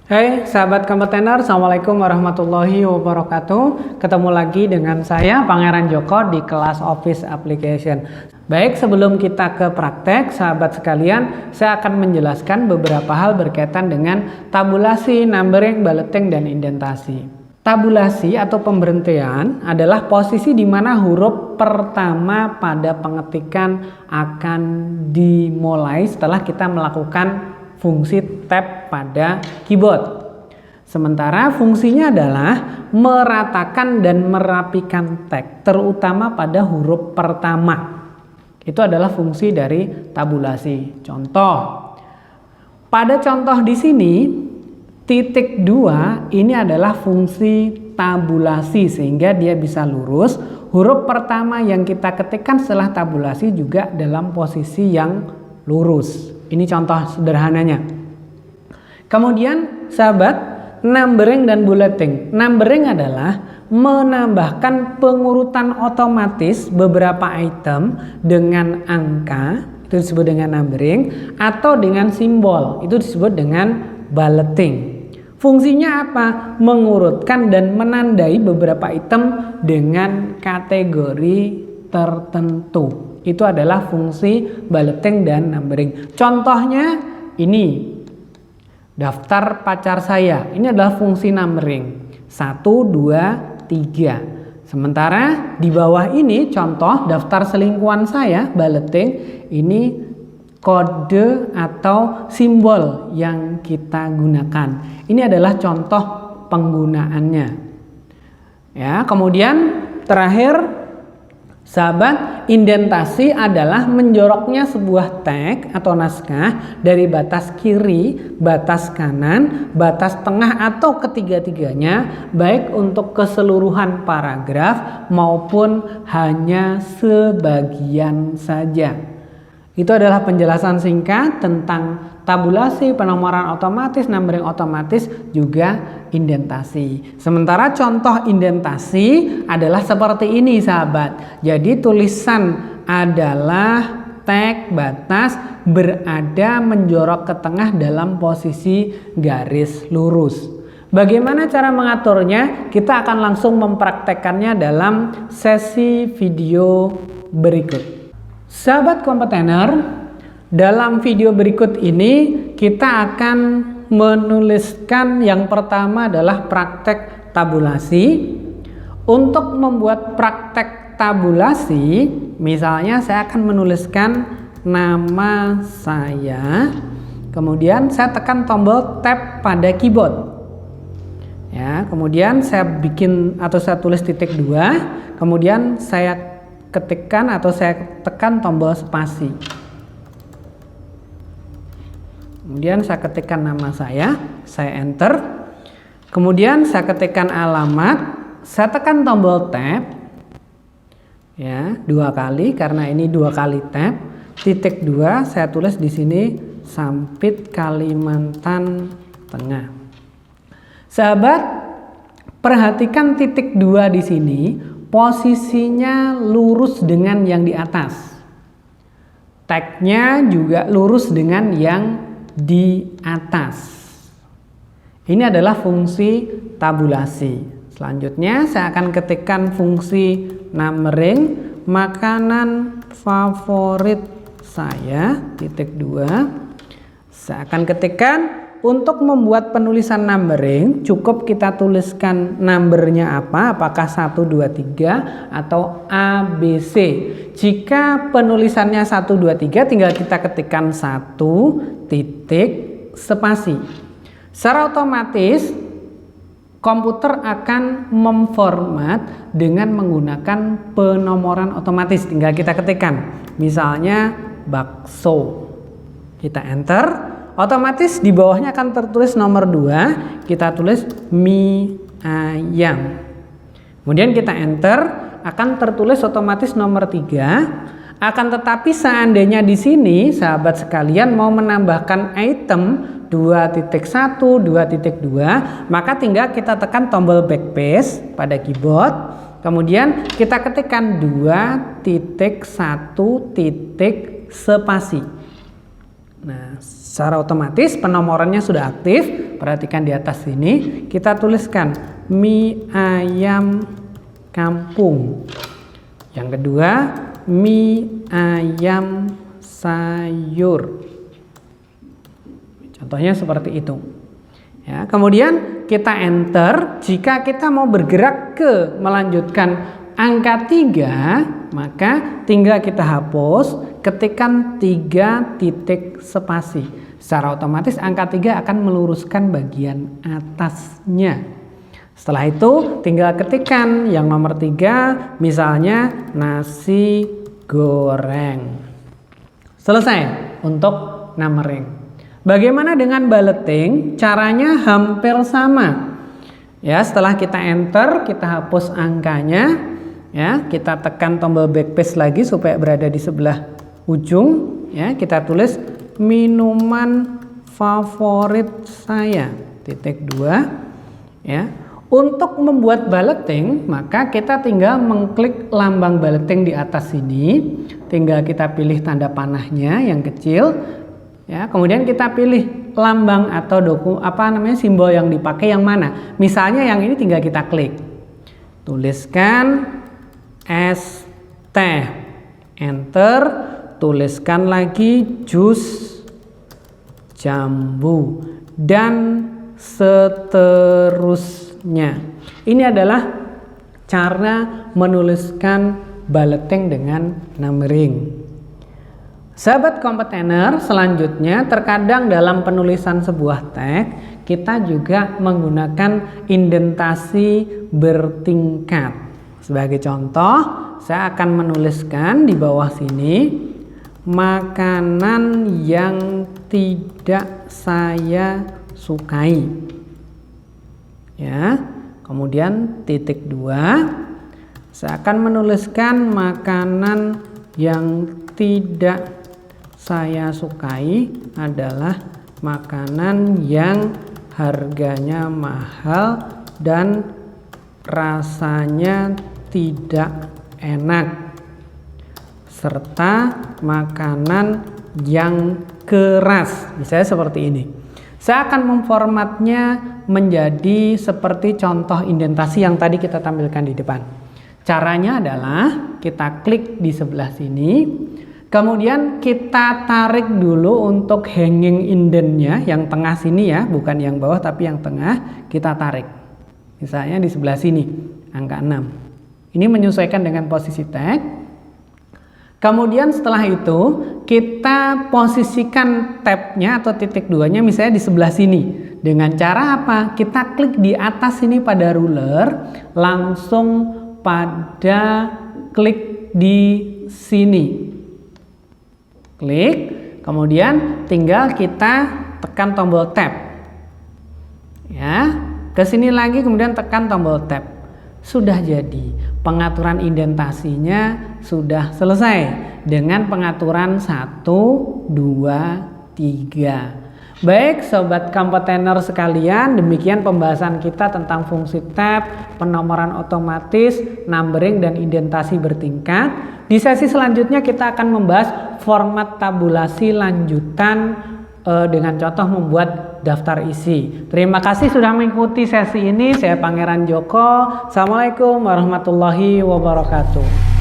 Hai sahabat kompetener, Assalamualaikum warahmatullahi wabarakatuh. Ketemu lagi dengan saya Pangeran Joko di kelas Office Application. Baik, sebelum kita ke praktek, sahabat sekalian, saya akan menjelaskan beberapa hal berkaitan dengan tabulasi, numbering, bulleting, dan indentasi. Tabulasi atau pemberhentian adalah posisi di mana huruf pertama pada pengetikan akan dimulai setelah kita melakukan fungsi tab pada keyboard. Sementara fungsinya adalah meratakan dan merapikan teks, terutama pada huruf pertama. Itu adalah fungsi dari tabulasi. Contoh, pada contoh di sini titik 2 ini adalah fungsi tabulasi sehingga dia bisa lurus. Huruf pertama yang kita ketikkan setelah tabulasi juga dalam posisi yang lurus. Ini contoh sederhananya. Kemudian sahabat, numbering dan bulleting. Numbering adalah menambahkan pengurutan otomatis beberapa item dengan angka, itu disebut dengan numbering, atau dengan simbol, itu disebut dengan bulleting. Fungsinya apa? Mengurutkan dan menandai beberapa item dengan kategori tertentu. Itu adalah fungsi bulleting dan numbering. Contohnya ini daftar pacar saya. Ini adalah fungsi numbering 1, 2, 3. Sementara di bawah ini contoh daftar selingkuhan saya, bulleting, ini kode atau simbol yang kita gunakan. Ini adalah contoh penggunaannya. Ya, kemudian terakhir sahabat, indentasi adalah menjoroknya sebuah teks atau naskah dari batas kiri, batas kanan, batas tengah atau ketiga-tiganya, baik untuk keseluruhan paragraf maupun hanya sebagian saja. Itu adalah penjelasan singkat tentang tabulasi, penomoran otomatis, numbering otomatis, juga indentasi. Sementara contoh indentasi adalah seperti ini sahabat. Jadi tulisan adalah teks batas berada menjorok ke tengah dalam posisi garis lurus. Bagaimana cara mengaturnya? Kita akan langsung mempraktekkannya dalam sesi video berikut. Sahabat kompetener, dalam video berikut ini kita akan menuliskan yang pertama adalah praktek tabulasi. Untuk membuat praktek tabulasi, misalnya saya akan menuliskan nama saya, kemudian saya tekan tombol tab pada keyboard. Ya, kemudian saya bikin atau saya tulis titik 2, kemudian saya ketikkan atau saya tekan tombol spasi. Kemudian saya ketikkan nama saya enter. Kemudian saya ketikkan alamat, saya tekan tombol tab. Ya, 2 kali karena ini 2 kali tab. Titik 2 saya tulis di sini Sampit Kalimantan Tengah. Sahabat, perhatikan titik 2 di sini. Posisinya lurus dengan yang di atas. Tagnya juga lurus dengan yang di atas. Ini adalah fungsi tabulasi. Selanjutnya saya akan ketikkan fungsi numbering, makanan favorit saya, titik 2. Saya akan ketikkan. Untuk membuat penulisan numbering, cukup kita tuliskan numbernya apa, apakah 1, 2, 3 atau A, B, C. Jika penulisannya 1, 2, 3, tinggal kita ketikkan 1 titik spasi. Secara otomatis komputer akan memformat dengan menggunakan penomoran otomatis. Tinggal kita ketikkan, misalnya bakso. Kita enter. Otomatis di bawahnya akan tertulis nomor 2, kita tulis mie ayam. Kemudian kita enter, akan tertulis otomatis nomor 3. Akan tetapi seandainya di sini sahabat sekalian mau menambahkan item 2.1, 2.2, maka tinggal kita tekan tombol backspace pada keyboard. Kemudian kita ketikkan 2.1 spasi. Nah, secara otomatis penomorannya sudah aktif. Perhatikan di atas sini, kita tuliskan mie ayam kampung. Yang kedua, mie ayam sayur. Contohnya seperti itu. Ya, kemudian kita enter. Jika kita mau bergerak ke melanjutkan angka 3, maka tinggal kita hapus, ketikkan 3 titik spasi. Secara otomatis angka 3 akan meluruskan bagian atasnya. Setelah itu tinggal ketikkan yang nomor 3, misalnya nasi goreng. Selesai untuk numbering. Bagaimana dengan bulleting? Caranya hampir sama. Ya, setelah kita enter, kita hapus angkanya. Ya, kita tekan tombol backspace lagi supaya berada di sebelah ujung. Ya, kita tulis minuman favorit saya. Titik 2. Ya. Untuk membuat bulleting, maka kita tinggal mengklik lambang bulleting di atas sini. Tinggal kita pilih tanda panahnya yang kecil. Ya, kemudian kita pilih lambang atau simbol yang dipakai yang mana. Misalnya yang ini tinggal kita klik. Tuliskan ST. Enter. Tuliskan lagi jus jambu dan seterusnya. Ini adalah cara menuliskan bulleting dengan numbering. Sahabat kompetitor, selanjutnya terkadang dalam penulisan sebuah teks kita juga menggunakan indentasi bertingkat. Sebagai contoh, saya akan menuliskan di bawah sini makanan yang tidak saya sukai. Ya, kemudian titik 2, saya akan menuliskan makanan yang tidak saya sukai adalah makanan yang harganya mahal dan rasanya tidak enak, serta makanan yang keras. Misalnya seperti ini. Saya akan memformatnya menjadi seperti contoh indentasi yang tadi kita tampilkan di depan. Caranya adalah kita klik di sebelah sini. Kemudian kita tarik dulu untuk hanging indentnya, yang tengah sini ya, bukan yang bawah tapi yang tengah, kita tarik. Misalnya di sebelah sini, angka 6. Ini menyesuaikan dengan posisi tag. Kemudian setelah itu, kita posisikan tabnya atau titik 2-nya misalnya di sebelah sini. Dengan cara apa? Kita klik di atas sini pada ruler, langsung pada klik di sini. Klik, kemudian tinggal kita tekan tombol tab. Ya, ke sini lagi kemudian tekan tombol tab. Sudah jadi. Pengaturan indentasinya sudah selesai dengan pengaturan 1, 2, 3. Baik sobat kompetitor sekalian, demikian pembahasan kita tentang fungsi tab, penomoran otomatis, numbering dan indentasi bertingkat. Di sesi selanjutnya kita akan membahas format tabulasi lanjutan dengan contoh membuat daftar isi. Terima kasih sudah mengikuti sesi ini. Saya Pangeran Joko. Assalamualaikum warahmatullahi wabarakatuh.